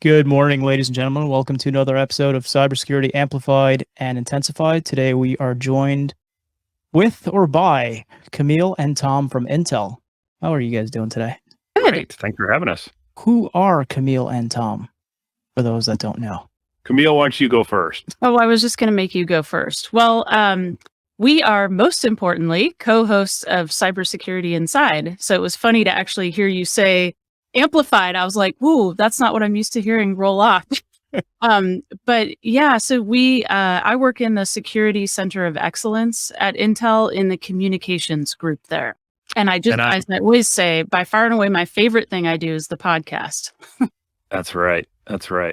Good morning, ladies and gentlemen. Welcome to another episode of Cybersecurity Amplified and Intensified. Today we are joined with or by Camille and Tom from Intel. How are you guys doing today? Great. Thanks for having us. Who are Camille and Tom, for those that don't know? Camille, why don't you go first? Oh, I was just going to make you go first. Well, we are most importantly co-hosts of Cybersecurity Inside. So it was funny to actually hear you say Amplified. I was like, "Ooh, that's not what I'm used to hearing roll off." But yeah, so I work in the Security Center of Excellence at Intel in the communications group there. And as I always say, by far and away, my favorite thing I do is the podcast. That's right.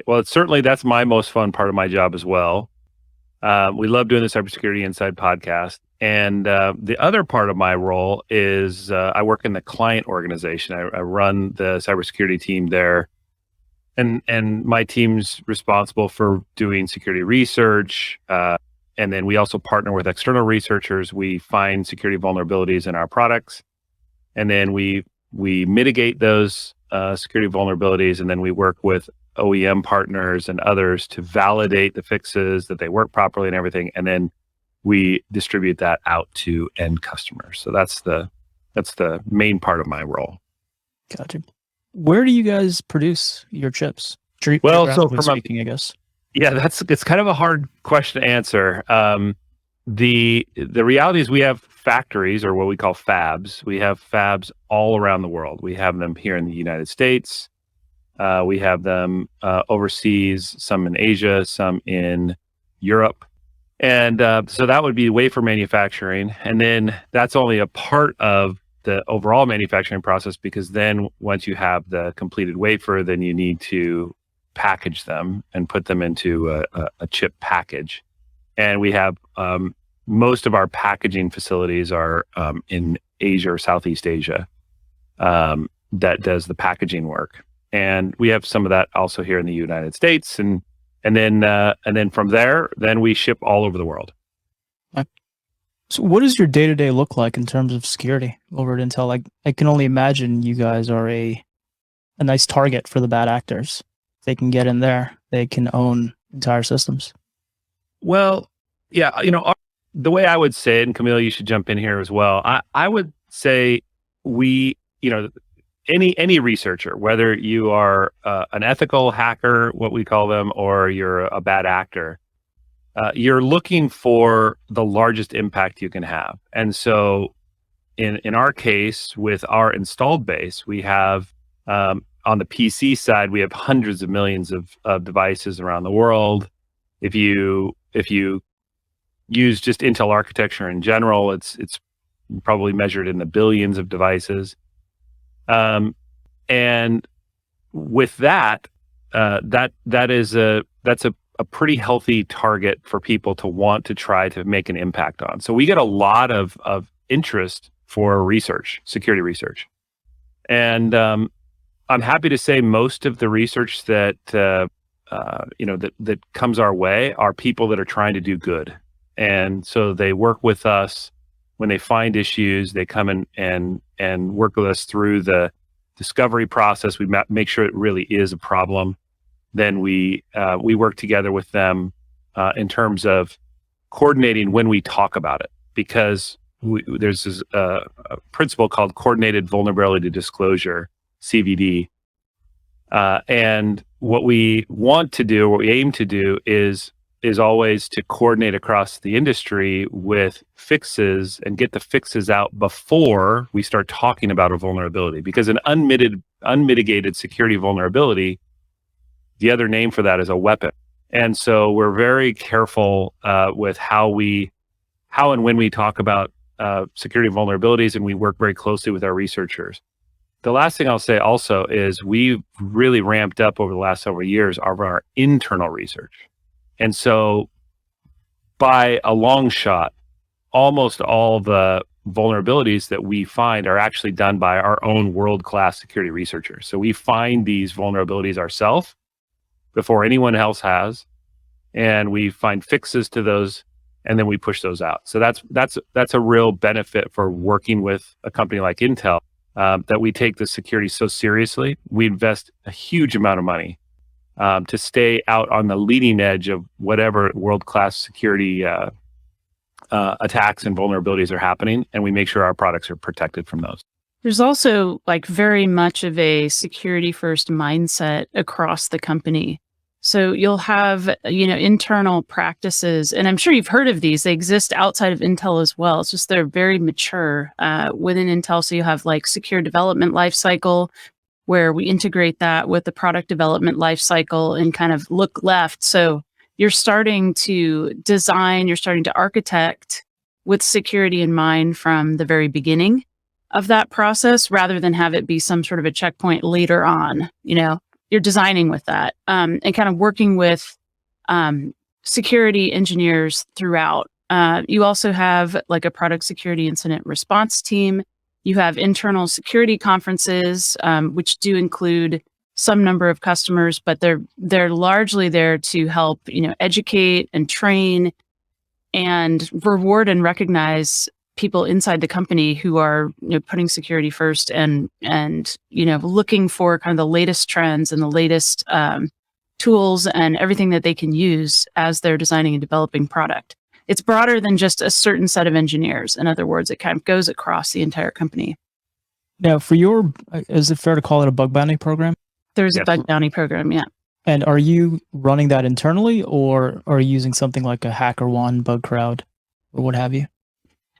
Well, that's my most fun part of my job as well. We love doing the Cybersecurity Inside podcast. And the other part of my role is I work in the client organization. I run the cybersecurity team there. And my team's responsible for doing security research. And then we also partner with external researchers. We find security vulnerabilities in our products. And then we mitigate those security vulnerabilities. And then we work with OEM partners and others to validate the fixes, that they work properly and everything. And then we distribute that out to end customers. So that's the main part of my role. Gotcha. Where do you guys produce your chips? Well, so speaking, I guess. Yeah, it's kind of a hard question to answer. The reality is we have factories, or what we call fabs. We have fabs all around the world. We have them here in the United States. We have them overseas, some in Asia, some in Europe. And so that would be wafer manufacturing. And then that's only a part of the overall manufacturing process, because then once you have the completed wafer, then you need to package them and put them into a chip package. And we have most of our packaging facilities are in Asia or Southeast Asia that does the packaging work. And we have some of that also here in the United States. And then from there, then we ship all over the world. So what does your day-to-day look like in terms of security over at Intel? Like, I can only imagine you guys are a nice target for the bad actors. If they can get in there, they can own entire systems. Well, yeah, the way I would say it, and Camille, you should jump in here as well. I would say any researcher, whether you are an ethical hacker, what we call them, or you're a bad actor, you're looking for the largest impact you can have. And so in our case, with our installed base, we have on the PC side, we have hundreds of millions of devices around the world. If you use just Intel architecture in general, it's probably measured in the billions of devices. And with that, that's a pretty healthy target for people to want to try to make an impact on. So we get a lot of interest for research, security research. And I'm happy to say most of the research that comes our way are people that are trying to do good. And so they work with us when they find issues. They come in and work with us through the discovery process. We make sure it really is a problem. Then we work together with them in terms of coordinating when we talk about it, because there's this principle called coordinated vulnerability disclosure, CVD. And what we want to do, what we aim to do is always to coordinate across the industry with fixes and get the fixes out before we start talking about a vulnerability. Because an unmitigated security vulnerability, the other name for that is a weapon. And so we're very careful with how and when we talk about security vulnerabilities, and we work very closely with our researchers. The last thing I'll say also is we've really ramped up over the last several years of our internal research. And so by a long shot, almost all the vulnerabilities that we find are actually done by our own world-class security researchers. So we find these vulnerabilities ourselves before anyone else has, and we find fixes to those, and then we push those out. So that's a real benefit for working with a company like Intel, that we take the security so seriously. We invest a huge amount of money to stay out on the leading edge of whatever world-class security attacks and vulnerabilities are happening, and we make sure our products are protected from those. There's also like very much of a security first mindset across the company. So you'll have, internal practices, and I'm sure you've heard of these. They exist outside of Intel as well. It's just they're very mature within Intel. So you have like secure development lifecycle, where we integrate that with the product development lifecycle and kind of look left. So you're starting to design, you're starting to architect with security in mind from the very beginning of that process, rather than have it be some sort of a checkpoint later on. You're designing with that and kind of working with security engineers throughout. You also have like a product security incident response team. You have internal security conferences, which do include some number of customers, but they're largely there to help, educate and train and reward and recognize people inside the company who are putting security first and looking for kind of the latest trends and the latest tools and everything that they can use as they're designing and developing product. It's broader than just a certain set of engineers. In other words, it kind of goes across the entire company. Now, is it fair to call it a bug bounty program? There's a bug bounty program, yeah. And are you running that internally, or are you using something like a HackerOne, BugCrowd, or what have you?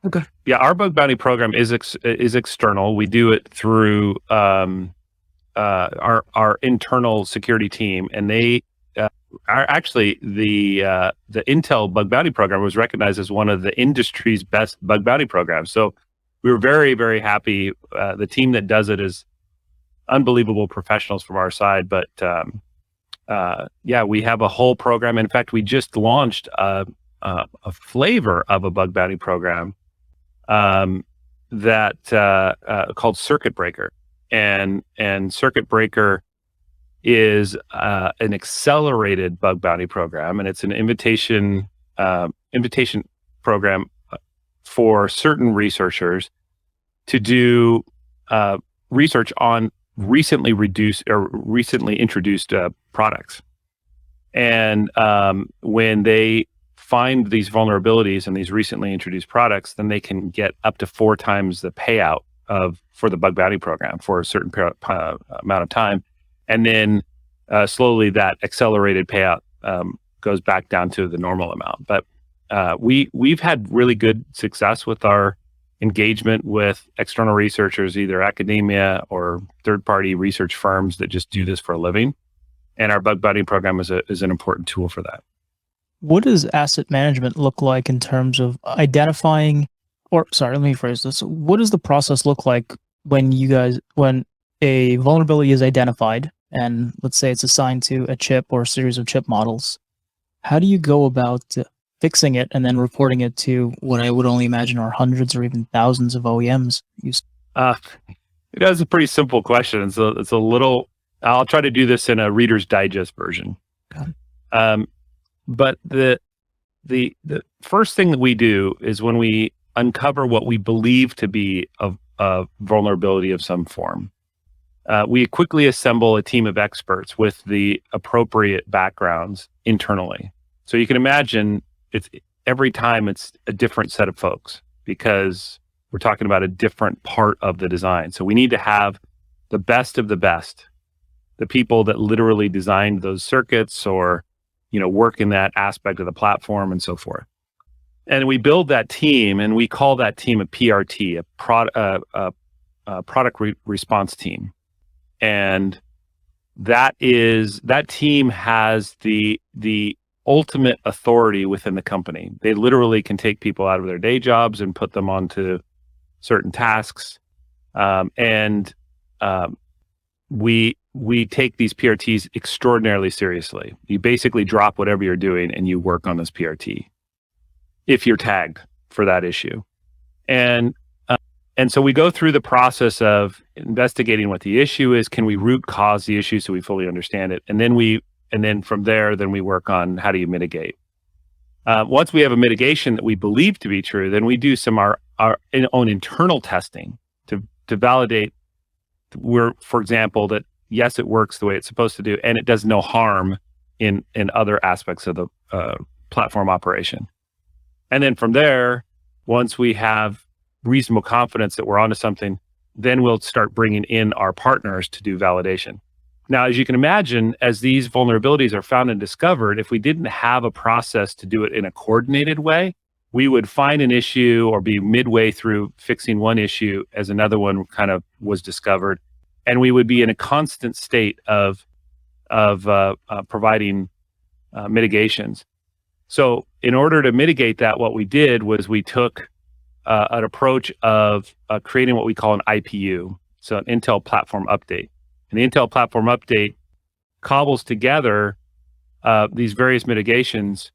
Okay. Yeah, our bug bounty program is external. We do it through our internal security team, and they are actually the Intel bug bounty program was recognized as one of the industry's best bug bounty programs. So we were very, very happy. The team that does it is unbelievable professionals from our side, but we have a whole program. In fact, we just launched a flavor of a bug bounty program that called Circuit Breaker, and Circuit Breaker is an accelerated bug bounty program, and it's an invitation program for certain researchers to do research on recently introduced products. And when they find these vulnerabilities in these recently introduced products, then they can get up to 4 times the payout for the bug bounty program for a certain amount of time. And then slowly that accelerated payout goes back down to the normal amount. But we've had really good success with our engagement with external researchers, either academia or third-party research firms that just do this for a living. And our bug bounty program is an important tool for that. What does asset management look like in terms of identifying, let me phrase this. What does the process look like when a vulnerability is identified and let's say it's assigned to a chip or a series of chip models? How do you go about fixing it and then reporting it to what I would only imagine are hundreds or even thousands of OEMs? That's a pretty simple question. It's a little, I'll try to do this in a Reader's Digest version. Okay. But the first thing that we do is when we uncover what we believe to be a vulnerability of some form, we quickly assemble a team of experts with the appropriate backgrounds internally. So you can imagine every time it's a different set of folks, because we're talking about a different part of the design. So we need to have the best of the best, the people that literally designed those circuits or work in that aspect of the platform and so forth. And we build that team, and we call that team a PRT, a product response team. And that team has the ultimate authority within the company. They literally can take people out of their day jobs and put them onto certain tasks. We take these PRTs extraordinarily seriously. You basically drop whatever you're doing and you work on this PRT if you're tagged for that issue. And so we go through the process of investigating what the issue is. Can we root cause the issue so we fully understand it? And then from there, we work on how do you mitigate. Once we have a mitigation that we believe to be true, then we do some our own internal testing to validate for example, that yes, it works the way it's supposed to do, and it does no harm in other aspects of the platform operation. And then from there, once we have reasonable confidence that we're onto something, then we'll start bringing in our partners to do validation. Now, as you can imagine, as these vulnerabilities are found and discovered, if we didn't have a process to do it in a coordinated way, we would find an issue or be midway through fixing one issue as another one kind of was discovered. And we would be in a constant state of providing mitigations. So in order to mitigate that, what we did was we took an approach of creating what we call an IPU, so an Intel Platform Update. And the Intel Platform Update cobbles together these various mitigations,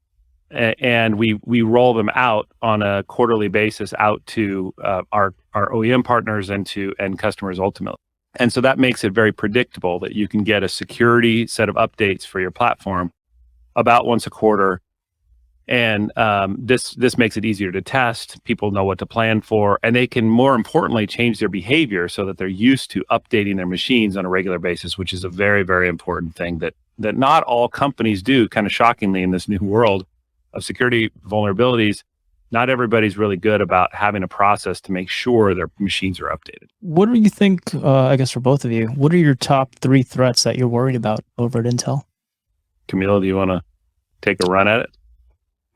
and we roll them out on a quarterly basis out to our OEM partners and to end customers ultimately. And so that makes it very predictable that you can get a security set of updates for your platform about once a quarter. And this makes it easier to test. People know what to plan for, and they can, more importantly, change their behavior so that they're used to updating their machines on a regular basis, which is a very, very important thing that not all companies do, kind of shockingly, in this new world of security vulnerabilities. Not everybody's really good about having a process to make sure their machines are updated. What do you think, I guess for both of you, what are your top 3 threats that you're worried about over at Intel? Camille, do you want to take a run at it?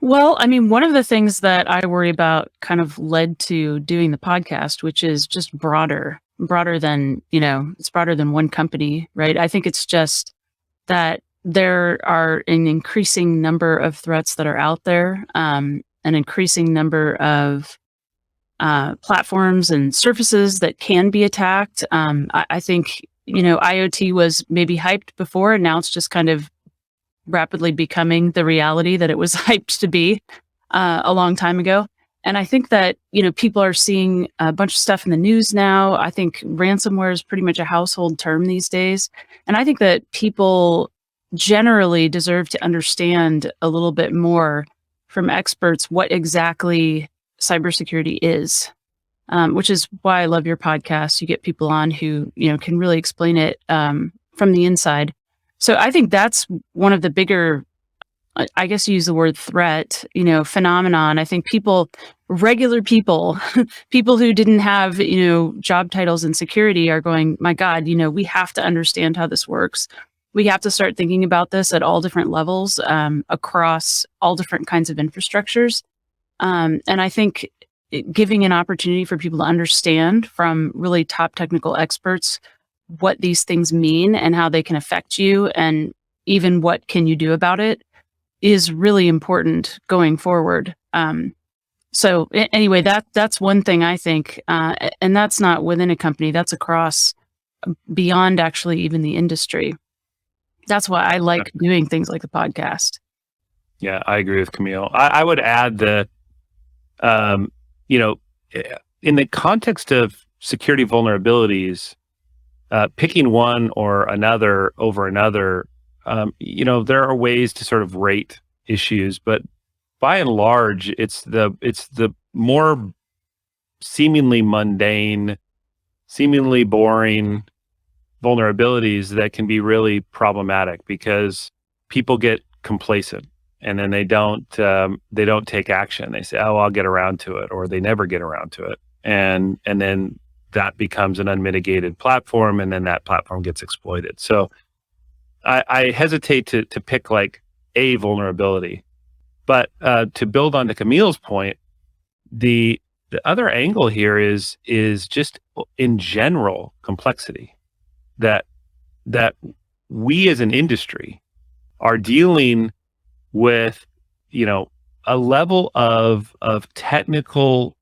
Well, I mean, one of the things that I worry about kind of led to doing the podcast, which is just broader than, it's broader than one company, right? I think it's just that there are an increasing number of threats that are out there, an increasing number of platforms and surfaces that can be attacked. I think, IoT was maybe hyped before, and now it's just kind of rapidly becoming the reality that it was hyped to be a long time ago. And I think that, people are seeing a bunch of stuff in the news now. I think ransomware is pretty much a household term these days. And I think that people generally deserve to understand a little bit more from experts what exactly cybersecurity is, which is why I love your podcast. You get people on who, can really explain it from the inside. So I think that's one of the bigger, I guess you use the word threat, phenomenon. I think regular people, people who didn't have, job titles in security are going, my God, we have to understand how this works. We have to start thinking about this at all different levels, across all different kinds of infrastructures. And I think giving an opportunity for people to understand from really top technical experts what these things mean and how they can affect you, and even what can you do about it, is really important going forward. So anyway, that's one thing I think, and that's not within a company, that's across, beyond actually even the industry. That's why I like doing things like the podcast. Yeah, I agree with Camille. I would add that, in the context of security vulnerabilities, picking one or another over another, there are ways to sort of rate issues, but by and large, it's the more seemingly mundane, seemingly boring vulnerabilities that can be really problematic, because people get complacent and then they don't take action. They say, "Oh, I'll get around to it," or they never get around to it, and then that becomes an unmitigated platform, and then that platform gets exploited. So I hesitate to pick like a vulnerability, but to build on to Camille's point, the other angle here is just in general complexity that we as an industry are dealing with, a level of technical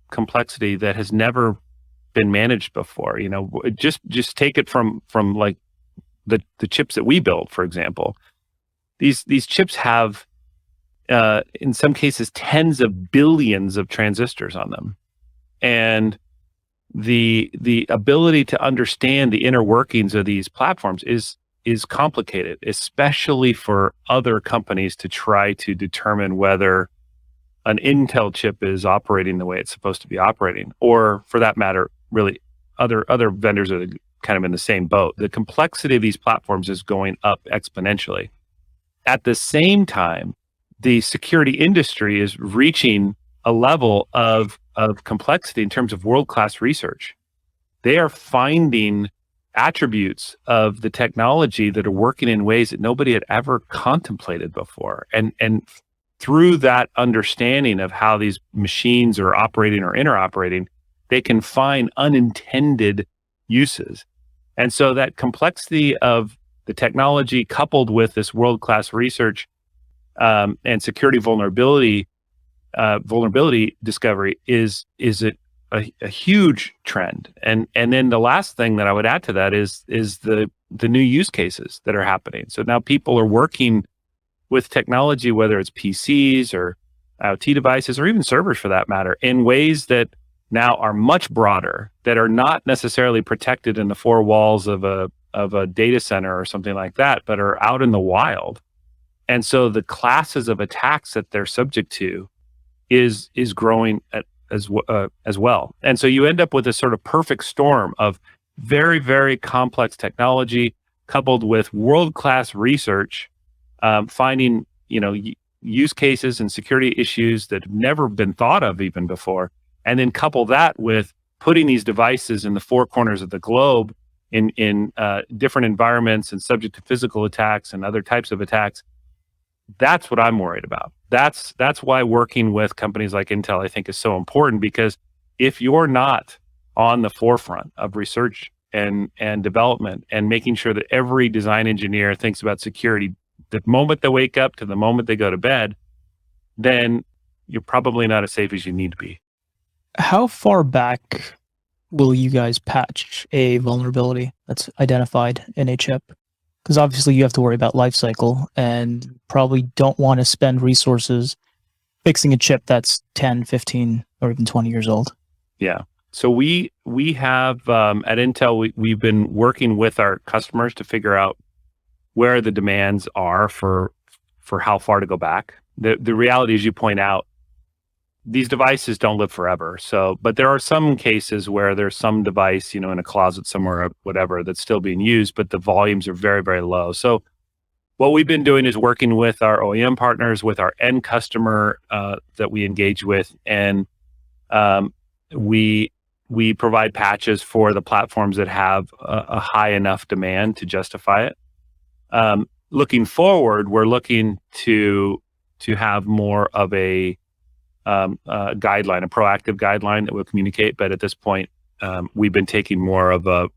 complexity that has never been managed before. Just take it from like the chips that we build, for example. These chips have in some cases tens of billions of transistors on them, and the ability to understand the inner workings of these platforms is complicated, especially for other companies to try to determine whether an Intel chip is operating the way it's supposed to be operating, or for that matter, really other vendors of kind of in the same boat. The complexity of these platforms is going up exponentially. At the same time, the security industry is reaching a level of complexity in terms of world-class research. They are finding attributes of the technology that are working in ways that nobody had ever contemplated before. And through that understanding of how these machines are operating or interoperating, they can find unintended uses. And so that complexity of the technology coupled with this world-class research and security vulnerability discovery is a huge trend. And then the last thing that I would add to that is the new use cases that are happening. So now people are working with technology, whether it's PCs or IoT devices or even servers for that matter, in ways that now are much broader, that are not necessarily protected in the four walls of a data center or something like that, but are out in the wild. And so the classes of attacks that they're subject to is growing as well. And so you end up with a sort of perfect storm of very, very complex technology coupled with world-class research, finding, use cases and security issues that have never been thought of even before. And then couple that with putting these devices in the four corners of the globe in different environments and subject to physical attacks and other types of attacks. That's what I'm worried about. That's why working with companies like Intel, I think, is so important, because if you're not on the forefront of research and development and making sure that every design engineer thinks about security the moment they wake up to the moment they go to bed, then you're probably not as safe as you need to be. How far back will you guys patch a vulnerability that's identified in a chip? Because obviously you have to worry about life cycle and probably don't want to spend resources fixing a chip that's 10, 15, or even 20 years old. Yeah. So we have at Intel, we've been working with our customers to figure out where the demands are for how far to go back. The reality, as you point out, these devices don't live forever. So, but there are some cases where there's some device, in a closet somewhere or whatever, that's still being used, but the volumes are very, very low. So what we've been doing is working with our OEM partners, with our end customer that we engage with, and we provide patches for the platforms that have a high enough demand to justify it. Looking forward, we're looking to have more of a guideline, a proactive guideline that will communicate. But at this point, we've been taking more of a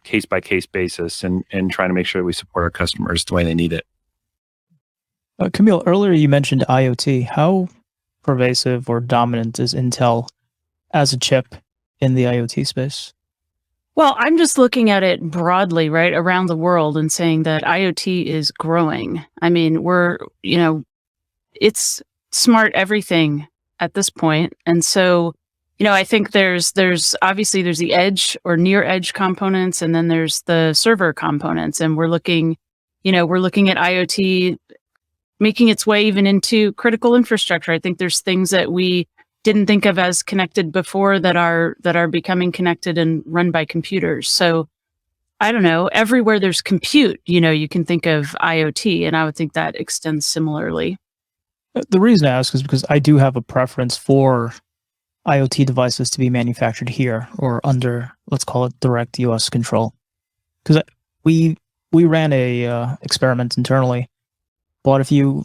case-by-case basis and trying to make sure we support our customers the way they need it. Camille, earlier you mentioned IoT. How pervasive or dominant is Intel as a chip in the IoT space? Well, I'm just looking at it broadly, right, around the world and saying that IoT is growing. I mean, it's smart everything at this point. And so, I think there's obviously there's the edge or near edge components, and then there's the server components. And we're looking at IoT making its way even into critical infrastructure. I think there's things that we didn't think of as connected before that are becoming connected and run by computers. So I don't know, everywhere there's compute, you can think of IoT, and I would think that extends similarly. The reason I ask is because I do have a preference for IoT devices to be manufactured here or under, let's call it, direct US control. Because we ran a experiment internally, bought a few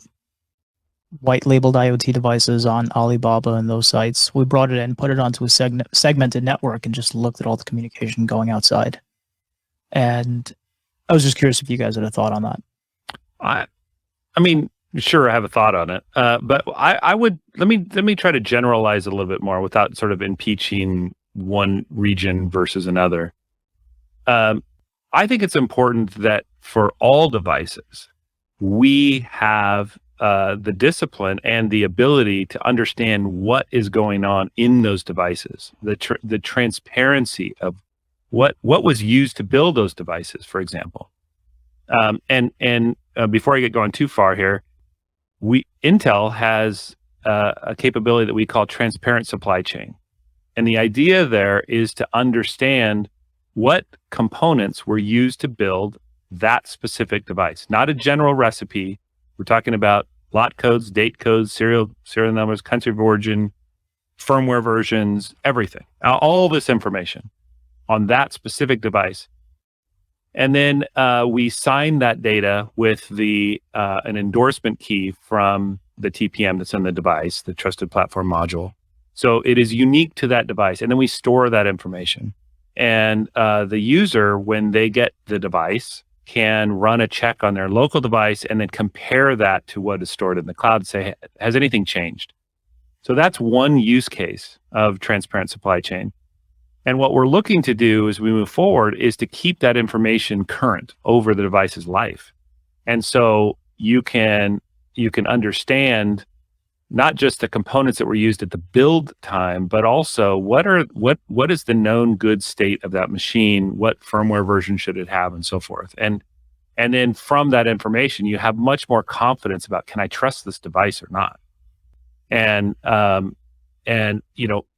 white labeled IoT devices on Alibaba and those sites. We brought it in, put it onto a segmented network, and just looked at all the communication going outside. And I was just curious if you guys had a thought on that. I mean, sure, I have a thought on it, but I would let me try to generalize a little bit more without sort of impeaching one region versus another. I think it's important that for all devices, we have the discipline and the ability to understand what is going on in those devices, the transparency of what was used to build those devices, for example. And before I get going too far here, Intel has a capability that we call transparent supply chain. And the idea there is to understand what components were used to build that specific device, not a general recipe. We're talking about lot codes, date codes, serial numbers, country of origin, firmware versions, everything, all this information on that specific device. And then we sign that data with an endorsement key from the TPM that's in the device, the Trusted Platform Module. So it is unique to that device. And then we store that information. And the user, when they get the device, can run a check on their local device and then compare that to what is stored in the cloud and say, has anything changed? So that's one use case of transparent supply chain. And what we're looking to do as we move forward is to keep that information current over the device's life. And so you can understand not just the components that were used at the build time, but also what is the known good state of that machine, what firmware version should it have, and so forth. And then from that information, you have much more confidence about, can I trust this device or not? And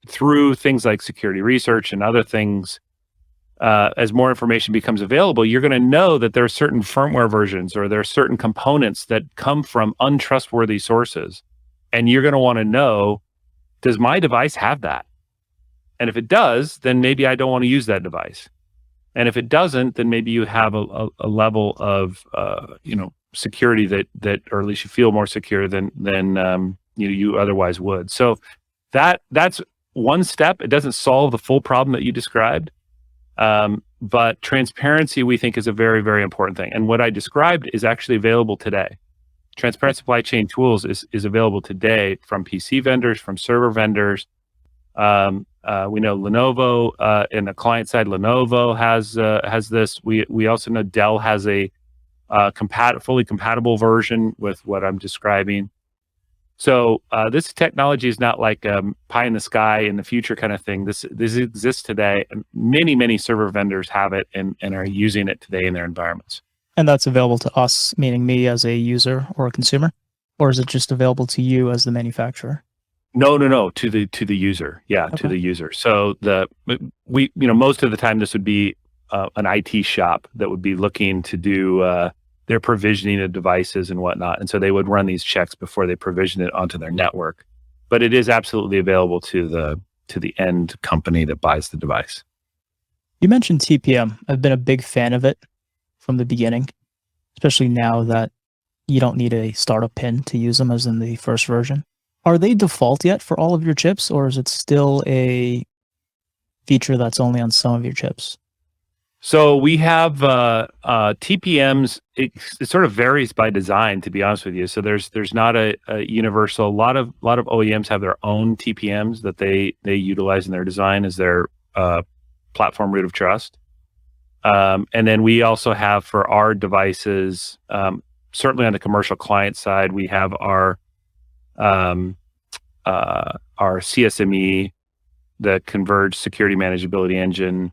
through things like security research and other things, as more information becomes available, you're going to know that there are certain firmware versions or there are certain components that come from untrustworthy sources. And you're going to want to know, does my device have that? And if it does, then maybe I don't want to use that device. And if it doesn't, then maybe you have a level of security that, or at least you feel more secure than you otherwise would. So that's one step. It doesn't solve the full problem that you described, but transparency, we think, is a very, very important thing. And what I described is actually available today. Transparent supply chain tools is available today from PC vendors, from server vendors. We know Lenovo, in the client side, Lenovo has this. We also know Dell has a fully compatible version with what I'm describing. So this technology is not like pie in the sky in the future kind of thing. This exists today, and many server vendors have it and are using it today in their environments. And that's available to us, meaning me as a user or a consumer, or is it just available to you as the manufacturer? No, to the user. Yeah, okay. To the user. So most of the time this would be an IT shop that would be looking to do their provisioning of devices and whatnot, and so they would run these checks before they provision it onto their network. But it is absolutely available to the end company that buys the device. You mentioned TPM. I've been a big fan of it from the beginning, especially now that you don't need a startup pin to use them as in the first version. Are they default yet for all of your chips, or is it still a feature that's only on some of your chips? So we have TPMs. It sort of varies by design, to be honest with you. So there's not a universal. A lot of OEMs have their own TPMs that they utilize in their design as their platform root of trust. And then we also have for our devices, certainly on the commercial client side, we have our CSME, the Converged Security Manageability Engine,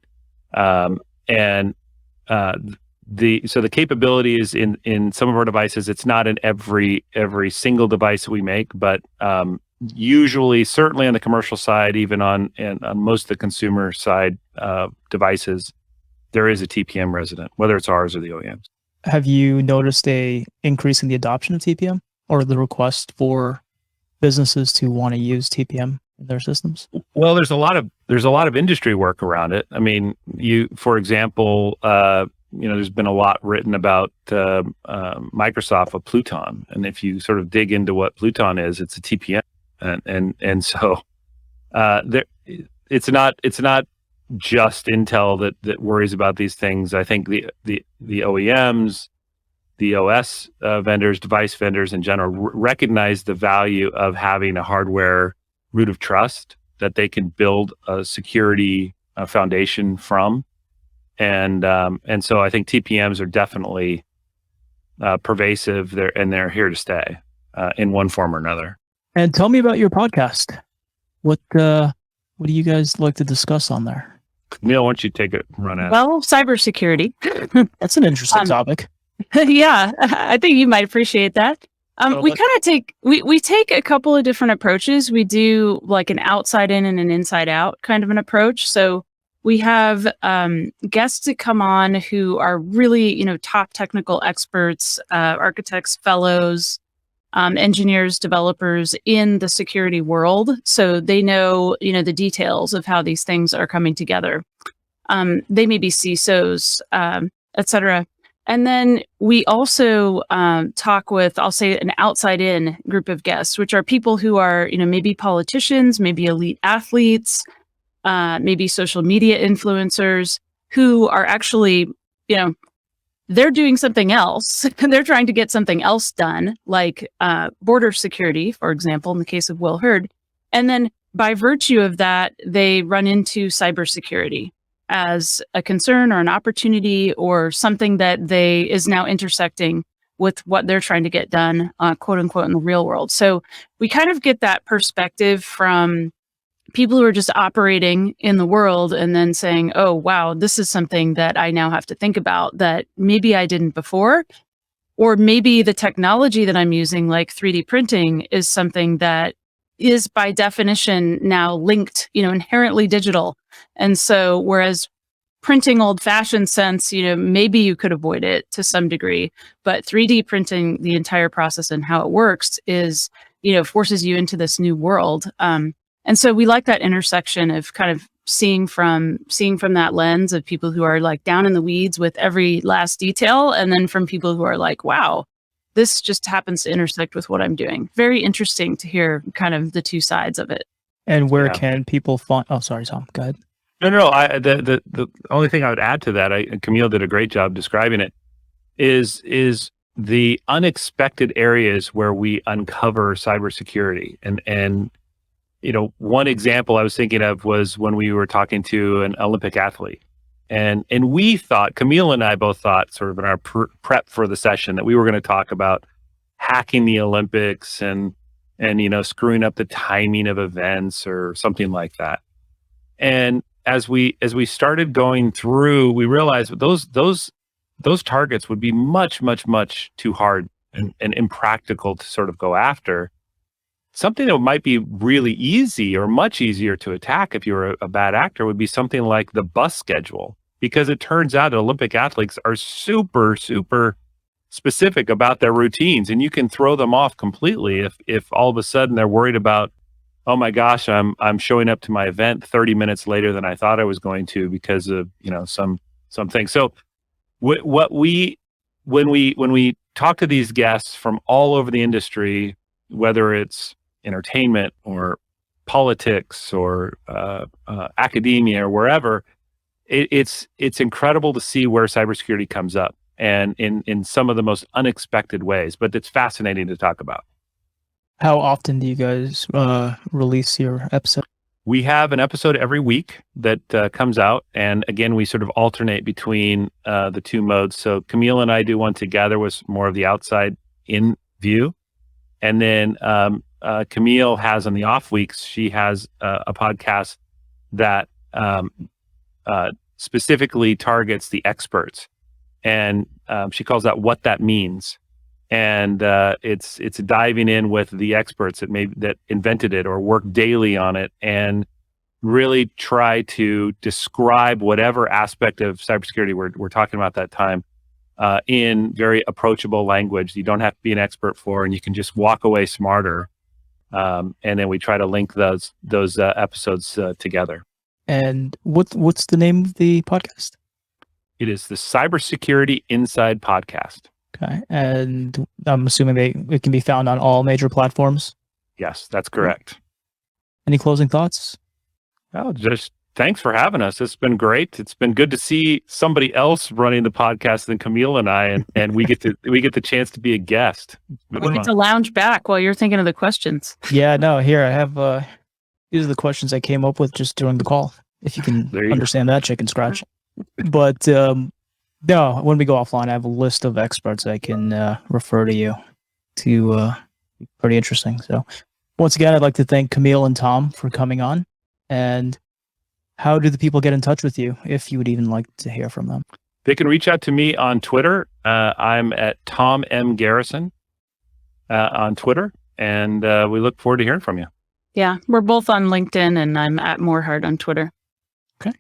and the capability is in some of our devices. It's not in every single device that we make, but usually, certainly on the commercial side, even on most of the consumer side devices, there is a TPM resident, whether it's ours or the OEMs. Have you noticed a increase in the adoption of TPM or the request for businesses to want to use TPM in their systems? Well, there's a lot of industry work around it. I mean, for example, there's been a lot written about Microsoft with Pluton, and if you sort of dig into what Pluton is, it's a TPM, and so it's not just Intel that worries about these things. I think the OEMs, the OS vendors, device vendors in general recognize the value of having a hardware root of trust that they can build a security foundation from, and so I think TPMs are definitely pervasive. They're here to stay in one form or another. And tell me about your podcast. What do you guys like to discuss on there? Camille, why don't you take a run at it? Well, cybersecurity. That's an interesting topic. Yeah, I think you might appreciate that. We kind of take a couple of different approaches. We do like an outside in and an inside out kind of an approach. So We have guests that come on who are really, top technical experts, architects, fellows, engineers, developers in the security world. So they know, the details of how these things are coming together. They may be CISOs, et cetera. And then we also talk with, I'll say, an outside-in group of guests, which are people who are, maybe politicians, maybe elite athletes, maybe social media influencers who are actually, they're doing something else. They're trying to get something else done, like border security, for example, in the case of Will Hurd. And then by virtue of that, they run into cybersecurity as a concern or an opportunity or something that is now intersecting with what they're trying to get done, quote unquote, in the real world. So we kind of get that perspective from people who are just operating in the world and then saying, oh, wow, this is something that I now have to think about that maybe I didn't before, or maybe the technology that I'm using, like 3D printing, is something that is by definition now linked, inherently digital. And so whereas printing old fashioned sense, maybe you could avoid it to some degree, but 3D printing, the entire process and how it works is, forces you into this new world. And so we like that intersection of kind of seeing from that lens of people who are like down in the weeds with every last detail. And then from people who are like, wow, this just happens to intersect with what I'm doing. Very interesting to hear kind of the two sides of it. And where can people find? Oh, sorry, Tom. Go ahead. No. The only thing I would add to that, Camille did a great job describing it, is the unexpected areas where we uncover cybersecurity. And one example I was thinking of was when we were talking to an Olympic athlete. And we thought, Camille and I both thought, sort of in our prep for the session, that we were going to talk about hacking the Olympics and screwing up the timing of events or something like that. And as we started going through, we realized those targets would be much, much, much too hard and impractical to sort of go after. Something that might be really easy or much easier to attack if you're a bad actor would be something like the bus schedule, because it turns out that Olympic athletes are super, super specific about their routines, and you can throw them off completely if all of a sudden they're worried about, oh my gosh, I'm showing up to my event 30 minutes later than I thought I was going to because of something. So when we talk to these guests from all over the industry, whether it's entertainment or politics or academia or wherever, it's incredible to see where cybersecurity comes up, and in some of the most unexpected ways. But it's fascinating to talk about. How often do you guys release your episode? We have an episode every week that comes out, and again, we sort of alternate between the two modes. So Camille and I do one together with more of the outside in view, and then Camille has on the off weeks, she has a podcast that specifically targets the experts, and she calls that "What That Means," and it's diving in with the experts that invented it or work daily on it, and really try to describe whatever aspect of cybersecurity we're talking about that time in very approachable language you don't have to be an expert for, and you can just walk away smarter. And then we try to link those episodes together. And what's the name of the podcast? It is the Cybersecurity Inside Podcast. Okay, and I'm assuming it can be found on all major platforms. Yes, that's correct. Any closing thoughts? Oh, just thanks for having us. It's been great. It's been good to see somebody else running the podcast than Camille and I, and we get the chance to be a guest. We get to lounge back while you're thinking of the questions. Yeah, no, here I have. These are the questions I came up with just during the call. If you can understand that chicken scratch. But no, when we go offline, I have a list of experts I can refer to you to. Pretty interesting. So once again, I'd like to thank Camille and Tom for coming on. And how do the people get in touch with you if you would even like to hear from them? They can reach out to me on Twitter. I'm at Tom M. Garrison on Twitter, and we look forward to hearing from you. Yeah, we're both on LinkedIn, and I'm at Morhadt on Twitter. Okay.